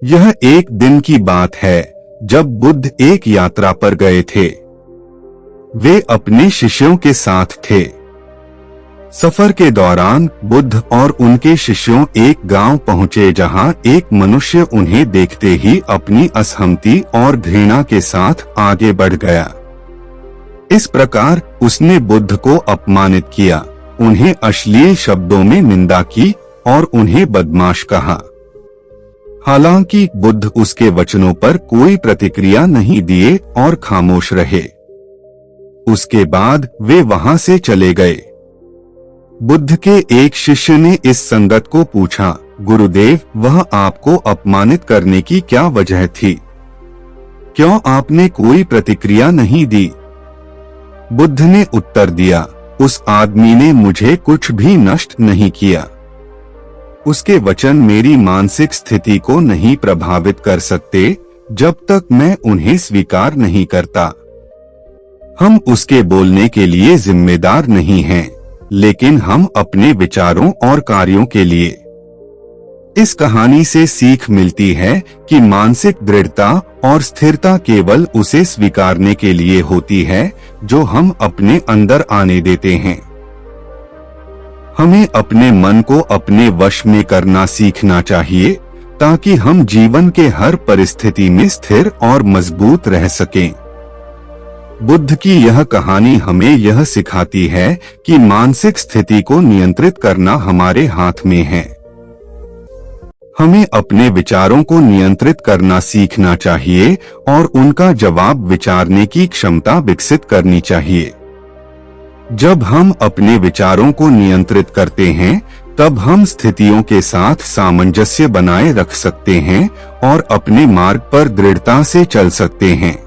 यह एक दिन की बात है जब बुद्ध एक यात्रा पर गए थे। वे अपने शिष्यों के साथ थे। सफर के दौरान बुद्ध और उनके शिष्यों एक गांव पहुंचे जहां एक मनुष्य उन्हें देखते ही अपनी असहमति और घृणा के साथ आगे बढ़ गया। इस प्रकार उसने बुद्ध को अपमानित किया, उन्हें अश्लील शब्दों में निंदा की और उन्हें बदमाश कहा। हालांकि बुद्ध उसके वचनों पर कोई प्रतिक्रिया नहीं दिए और खामोश रहे। उसके बाद वे वहां से चले गए। बुद्ध के एक शिष्य ने इस संगत को पूछा, गुरुदेव, वह आपको अपमानित करने की क्या वजह थी? क्यों आपने कोई प्रतिक्रिया नहीं दी? बुद्ध ने उत्तर दिया, उस आदमी ने मुझे कुछ भी नष्ट नहीं किया। उसके वचन मेरी मानसिक स्थिति को नहीं प्रभावित कर सकते जब तक मैं उन्हें स्वीकार नहीं करता। हम उसके बोलने के लिए जिम्मेदार नहीं हैं, लेकिन हम अपने विचारों और कार्यों के लिए। इस कहानी से सीख मिलती है कि मानसिक दृढ़ता और स्थिरता केवल उसे स्वीकारने के लिए होती है जो हम अपने अंदर आने देते हैं। हमें अपने मन को अपने वश में करना सीखना चाहिए ताकि हम जीवन के हर परिस्थिति में स्थिर और मजबूत रह सकें। बुद्ध की यह कहानी हमें यह सिखाती है कि मानसिक स्थिति को नियंत्रित करना हमारे हाथ में है। हमें अपने विचारों को नियंत्रित करना सीखना चाहिए और उनका जवाब विचारने की क्षमता विकसित करनी चाहिए। जब हम अपने विचारों को नियंत्रित करते हैं, तब हम स्थितियों के साथ सामंजस्य बनाए रख सकते हैं और अपने मार्ग पर दृढ़ता से चल सकते हैं।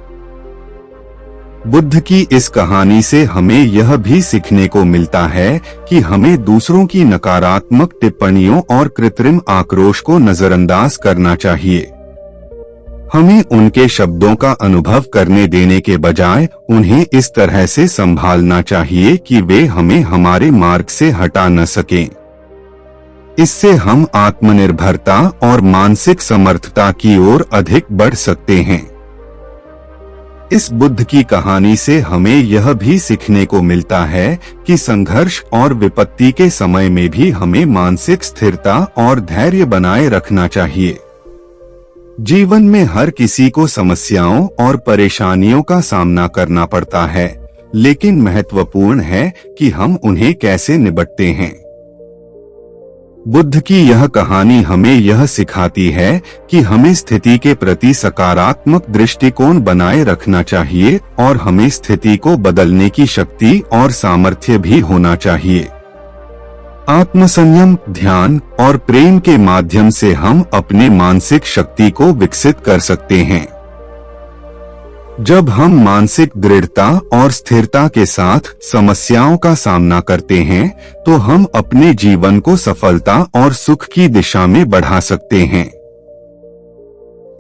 बुद्ध की इस कहानी से हमें यह भी सीखने को मिलता है कि हमें दूसरों की नकारात्मक टिप्पणियों और कृत्रिम आक्रोश को नजरअंदाज करना चाहिए। हमें उनके शब्दों का अनुभव करने देने के बजाय उन्हें इस तरह से संभालना चाहिए कि वे हमें हमारे मार्ग से हटा न सकें। इससे हम आत्मनिर्भरता और मानसिक समर्थता की ओर अधिक बढ़ सकते हैं। इस बुद्ध की कहानी से हमें यह भी सीखने को मिलता है कि संघर्ष और विपत्ति के समय में भी हमें मानसिक स्थिरता और धैर्य बनाए रखना चाहिए। जीवन में हर किसी को समस्याओं और परेशानियों का सामना करना पड़ता है, लेकिन महत्वपूर्ण है कि हम उन्हें कैसे निपटते हैं। बुद्ध की यह कहानी हमें यह सिखाती है कि हमें स्थिति के प्रति सकारात्मक दृष्टिकोण बनाए रखना चाहिए और हमें स्थिति को बदलने की शक्ति और सामर्थ्य भी होना चाहिए। आत्मसंयम, ध्यान और प्रेम के माध्यम से हम अपने मानसिक शक्ति को विकसित कर सकते हैं। जब हम मानसिक दृढ़ता और स्थिरता के साथ समस्याओं का सामना करते हैं, तो हम अपने जीवन को सफलता और सुख की दिशा में बढ़ा सकते हैं।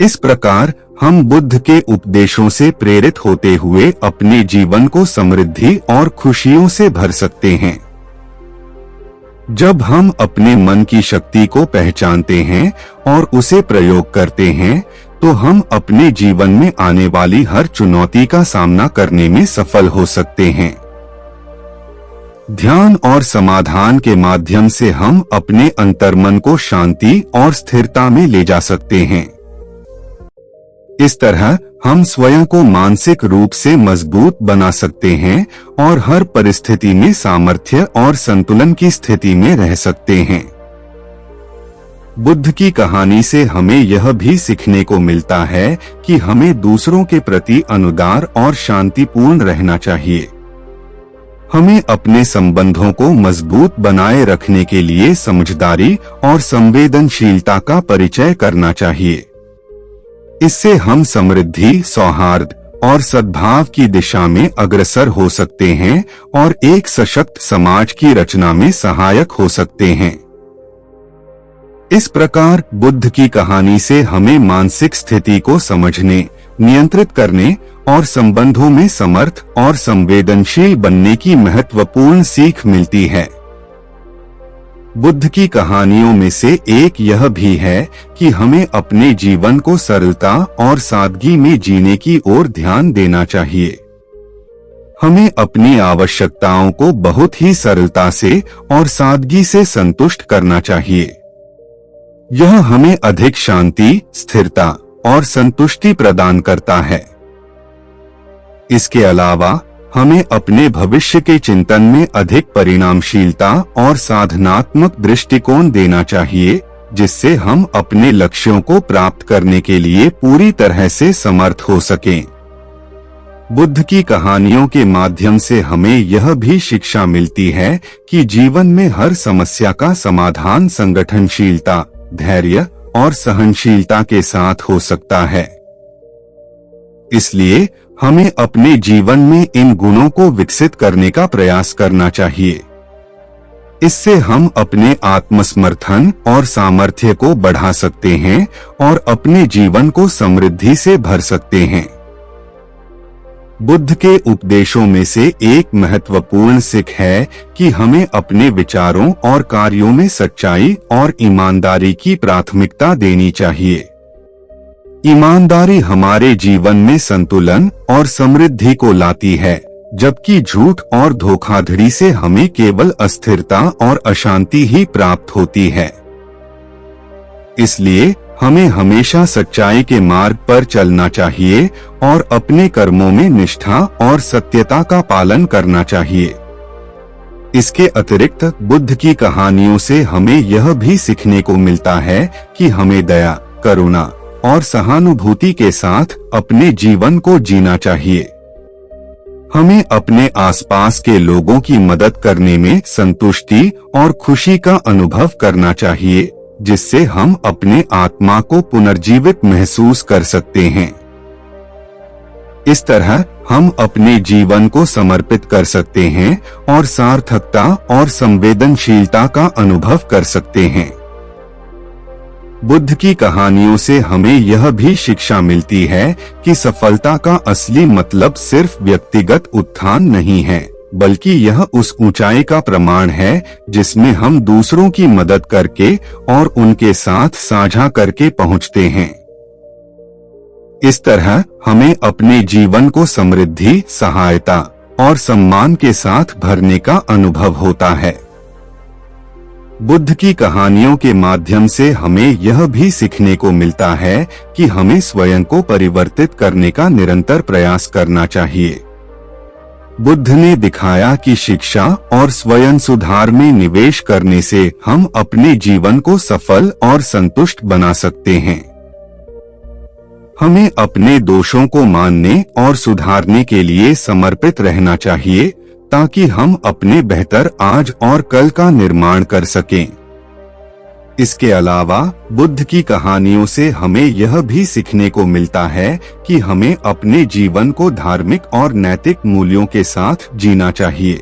इस प्रकार हम बुद्ध के उपदेशों से प्रेरित होते हुए अपने जीवन को समृद्धि और खुशियों से भर सकते हैं। जब हम अपने मन की शक्ति को पहचानते हैं और उसे प्रयोग करते हैं, तो हम अपने जीवन में आने वाली हर चुनौती का सामना करने में सफल हो सकते हैं। ध्यान और समाधान के माध्यम से हम अपने अंतर्मन को शांति और स्थिरता में ले जा सकते हैं। इस तरह हम स्वयं को मानसिक रूप से मजबूत बना सकते हैं और हर परिस्थिति में सामर्थ्य और संतुलन की स्थिति में रह सकते हैं। बुद्ध की कहानी से हमें यह भी सीखने को मिलता है कि हमें दूसरों के प्रति अनुदार और शांतिपूर्ण रहना चाहिए। हमें अपने संबंधों को मजबूत बनाए रखने के लिए समझदारी और संवेदनशीलता का परिचय करना चाहिए। इससे हम समृद्धि, सौहार्द और सद्भाव की दिशा में अग्रसर हो सकते हैं और एक सशक्त समाज की रचना में सहायक हो सकते हैं। इस प्रकार बुद्ध की कहानी से हमें मानसिक स्थिति को समझने, नियंत्रित करने और संबंधों में समर्थ और संवेदनशील बनने की महत्वपूर्ण सीख मिलती है। बुद्ध की कहानियों में से एक यह भी है कि हमें अपने जीवन को सरलता और सादगी में जीने की ओर ध्यान देना चाहिए। हमें अपनी आवश्यकताओं को बहुत ही सरलता से और सादगी से संतुष्ट करना चाहिए। यह हमें अधिक शांति, स्थिरता और संतुष्टि प्रदान करता है। इसके अलावा हमें अपने भविष्य के चिंतन में अधिक परिणामशीलता और साधनात्मक दृष्टिकोण देना चाहिए, जिससे हम अपने लक्ष्यों को प्राप्त करने के लिए पूरी तरह से समर्थ हो सकें। बुद्ध की कहानियों के माध्यम से हमें यह भी शिक्षा मिलती है कि जीवन में हर समस्या का समाधान संगठनशीलता, धैर्य और सहनशीलता के साथ हो सकता है। इसलिए हमें अपने जीवन में इन गुणों को विकसित करने का प्रयास करना चाहिए। इससे हम अपने आत्मसमर्थन और सामर्थ्य को बढ़ा सकते हैं और अपने जीवन को समृद्धि से भर सकते हैं। बुद्ध के उपदेशों में से एक महत्वपूर्ण सीख है कि हमें अपने विचारों और कार्यों में सच्चाई और ईमानदारी की प्राथमिकता देनी चाहिए। ईमानदारी हमारे जीवन में संतुलन और समृद्धि को लाती है, जबकि झूठ और धोखाधड़ी से हमें केवल अस्थिरता और अशांति ही प्राप्त होती है। इसलिए हमें हमेशा सच्चाई के मार्ग पर चलना चाहिए और अपने कर्मों में निष्ठा और सत्यता का पालन करना चाहिए। इसके अतिरिक्त बुद्ध की कहानियों से हमें यह भी सीखने को मिलता है कि हमें दया, करुणा और सहानुभूति के साथ अपने जीवन को जीना चाहिए। हमें अपने आसपास के लोगों की मदद करने में संतुष्टि और खुशी का अनुभव करना चाहिए, जिससे हम अपने आत्मा को पुनर्जीवित महसूस कर सकते हैं। इस तरह हम अपने जीवन को समर्पित कर सकते हैं और सार्थकता और संवेदनशीलता का अनुभव कर सकते हैं। बुद्ध की कहानियों से हमें यह भी शिक्षा मिलती है कि सफलता का असली मतलब सिर्फ व्यक्तिगत उत्थान नहीं है, बल्कि यह उस ऊंचाई का प्रमाण है जिसमें हम दूसरों की मदद करके और उनके साथ साझा करके पहुंचते हैं। इस तरह हमें अपने जीवन को समृद्धि, सहायता और सम्मान के साथ भरने का अनुभव होता है। बुद्ध की कहानियों के माध्यम से हमें यह भी सीखने को मिलता है कि हमें स्वयं को परिवर्तित करने का निरंतर प्रयास करना चाहिए। बुद्ध ने दिखाया कि शिक्षा और स्वयं सुधार में निवेश करने से हम अपने जीवन को सफल और संतुष्ट बना सकते हैं। हमें अपने दोषों को मानने और सुधारने के लिए समर्पित रहना चाहिए, ताकि हम अपने बेहतर आज और कल का निर्माण कर सकें। इसके अलावा बुद्ध की कहानियों से हमें यह भी सीखने को मिलता है कि हमें अपने जीवन को धार्मिक और नैतिक मूल्यों के साथ जीना चाहिए।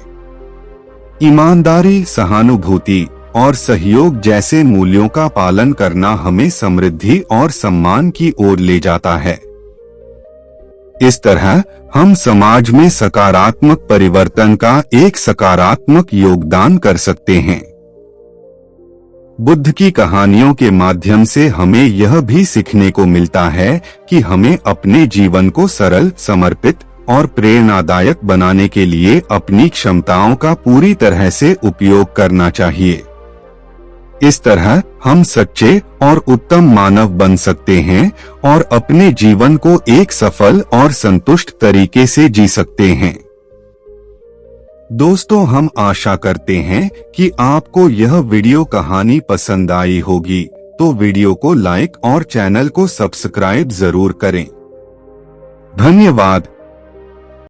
ईमानदारी, सहानुभूति और सहयोग जैसे मूल्यों का पालन करना हमें समृद्धि और सम्मान की ओर ले जाता है। इस तरह हम समाज में सकारात्मक परिवर्तन का एक सकारात्मक योगदान कर सकते हैं। बुद्ध की कहानियों के माध्यम से हमें यह भी सीखने को मिलता है कि हमें अपने जीवन को सरल, समर्पित और प्रेरणादायक बनाने के लिए अपनी क्षमताओं का पूरी तरह से उपयोग करना चाहिए। इस तरह हम सच्चे और उत्तम मानव बन सकते हैं और अपने जीवन को एक सफल और संतुष्ट तरीके से जी सकते हैं। दोस्तों, हम आशा करते हैं कि आपको यह वीडियो कहानी पसंद आई होगी, तो वीडियो को लाइक और चैनल को सब्सक्राइब जरूर करें। धन्यवाद।